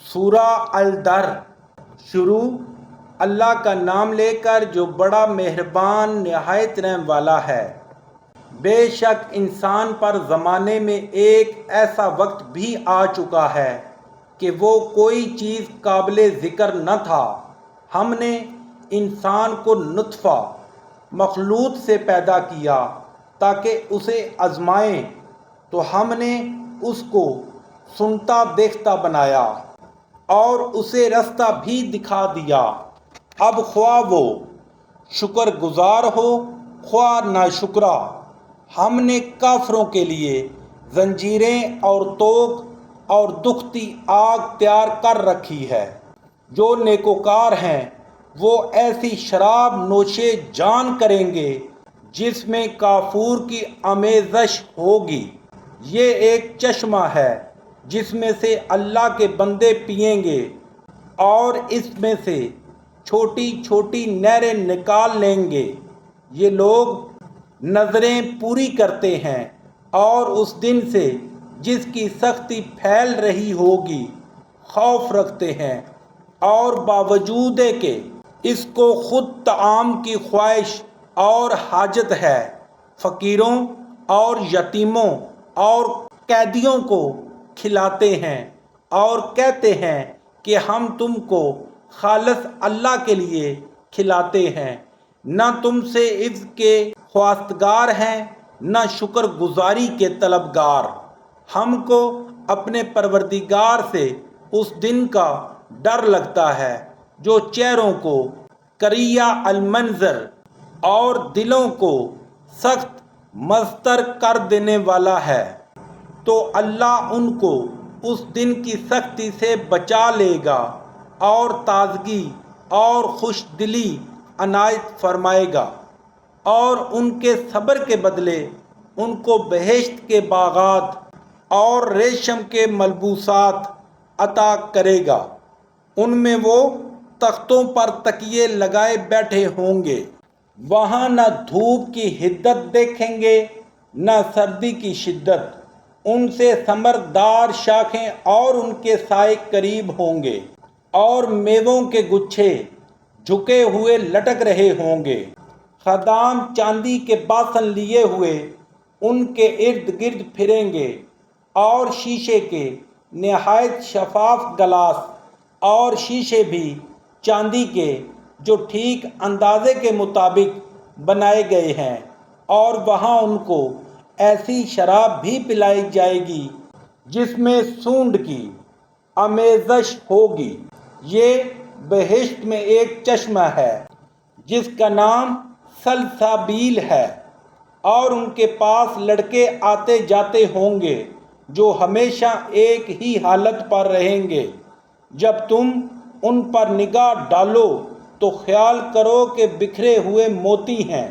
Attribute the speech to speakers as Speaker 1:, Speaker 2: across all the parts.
Speaker 1: سورہ الدر شروع اللہ کا نام لے کر جو بڑا مہربان نہایت رحم والا ہے۔ بے شک انسان پر زمانے میں ایک ایسا وقت بھی آ چکا ہے کہ وہ کوئی چیز قابل ذکر نہ تھا۔ ہم نے انسان کو نطفہ مخلوط سے پیدا کیا تاکہ اسے آزمائیں، تو ہم نے اس کو سنتا دیکھتا بنایا اور اسے رستہ بھی دکھا دیا۔ اب خواہ وہ شکر گزار ہو خواہ ناشکرا، ہم نے کافروں کے لیے زنجیریں اور توق اور دکھتی آگ تیار کر رکھی ہے۔ جو نیکوکار ہیں وہ ایسی شراب نوشے جان کریں گے جس میں کافور کی آمیزش ہوگی۔ یہ ایک چشمہ ہے جس میں سے اللہ کے بندے پئیں گے، اور اس میں سے چھوٹی چھوٹی نہریں نکال لیں گے۔ یہ لوگ نظریں پوری کرتے ہیں اور اس دن سے جس کی سختی پھیل رہی ہوگی خوف رکھتے ہیں، اور باوجود کہ اس کو خود طعام کی خواہش اور حاجت ہے، فقیروں اور یتیموں اور قیدیوں کو کھلاتے ہیں اور کہتے ہیں کہ ہم تم کو خالص اللہ کے لیے کھلاتے ہیں۔ نہ تم سے عوض کے خواستگار ہیں نہ شکر گزاری کے طلبگار۔ ہم کو اپنے پروردگار سے اس دن کا ڈر لگتا ہے جو چہروں کو کریہ المنظر اور دلوں کو سخت مضطر کر دینے والا ہے۔ تو اللہ ان کو اس دن کی سختی سے بچا لے گا اور تازگی اور خوش دلی عنایت فرمائے گا، اور ان کے صبر کے بدلے ان کو بہشت کے باغات اور ریشم کے ملبوسات عطا کرے گا۔ ان میں وہ تختوں پر تکیے لگائے بیٹھے ہوں گے۔ وہاں نہ دھوپ کی حدت دیکھیں گے نہ سردی کی شدت۔ ان سے ثمردار شاخیں اور ان کے سائے قریب ہوں گے، اور میووں کے گچھے جھکے ہوئے لٹک رہے ہوں گے۔ خدام چاندی کے باسن لیے ہوئے ان کے ارد گرد پھریں گے، اور شیشے کے نہایت شفاف گلاس اور شیشے بھی چاندی کے جو ٹھیک اندازے کے مطابق بنائے گئے ہیں، اور وہاں ان کو ایسی شراب بھی پلائی جائے گی جس میں سونڈ کی آمیزش ہوگی۔ یہ بہشت میں ایک چشمہ ہے جس کا نام سلسابیل ہے، اور ان کے پاس لڑکے آتے جاتے ہوں گے جو ہمیشہ ایک ہی حالت پر رہیں گے۔ جب تم ان پر نگاہ ڈالو تو خیال کرو کہ بکھرے ہوئے موتی ہیں،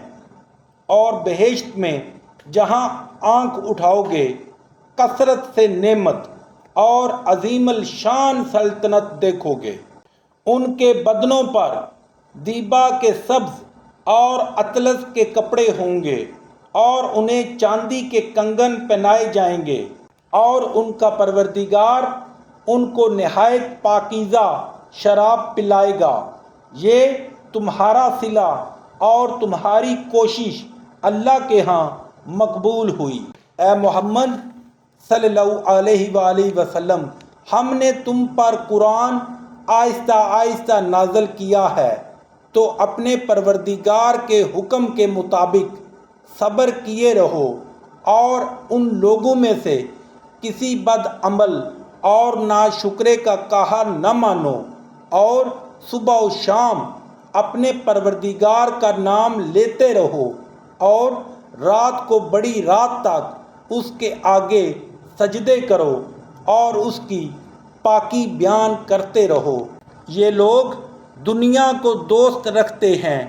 Speaker 1: اور بہشت میں جہاں آنکھ اٹھاؤ گے کثرت سے نعمت اور عظیم الشان سلطنت دیکھو گے۔ ان کے بدنوں پر دیبا کے سبز اور اطلس کے کپڑے ہوں گے، اور انہیں چاندی کے کنگن پہنائے جائیں گے، اور ان کا پروردگار ان کو نہایت پاکیزہ شراب پلائے گا۔ یہ تمہارا صلہ اور تمہاری کوشش اللہ کے ہاں مقبول ہوئی۔ اے محمد صلی اللہ علیہ وآلہ وسلم، ہم نے تم پر قرآن آہستہ آہستہ نازل کیا ہے، تو اپنے پروردگار کے حکم کے مطابق صبر کیے رہو، اور ان لوگوں میں سے کسی بد عمل اور ناشکرے کا کہا نہ مانو، اور صبح و شام اپنے پروردگار کا نام لیتے رہو، اور رات کو بڑی رات تک اس کے آگے سجدے کرو اور اس کی پاکی بیان کرتے رہو۔ یہ لوگ دنیا کو دوست رکھتے ہیں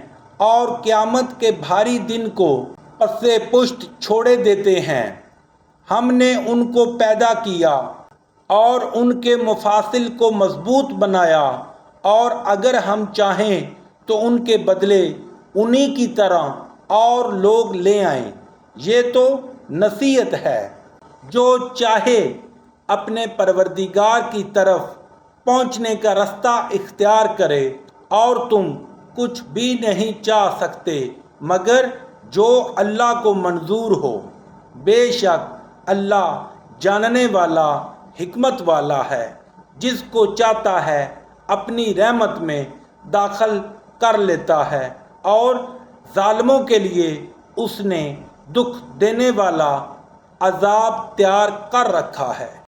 Speaker 1: اور قیامت کے بھاری دن کو پس پشت چھوڑے دیتے ہیں۔ ہم نے ان کو پیدا کیا اور ان کے مفاصل کو مضبوط بنایا، اور اگر ہم چاہیں تو ان کے بدلے انہی کی طرح اور لوگ لے آئیں۔ یہ تو نصیحت ہے۔ جو چاہے اپنے پروردگار کی طرف پہنچنے کا رستہ اختیار کرے اور تم کچھ بھی نہیں چاہ سکتے مگر جو اللہ کو منظور ہو۔ بے شک اللہ جاننے والا حکمت والا ہے، جس کو چاہتا ہے اپنی رحمت میں داخل کر لیتا ہے اور ظالموں کے لیے اس نے دکھ دینے والا عذاب تیار کر رکھا ہے۔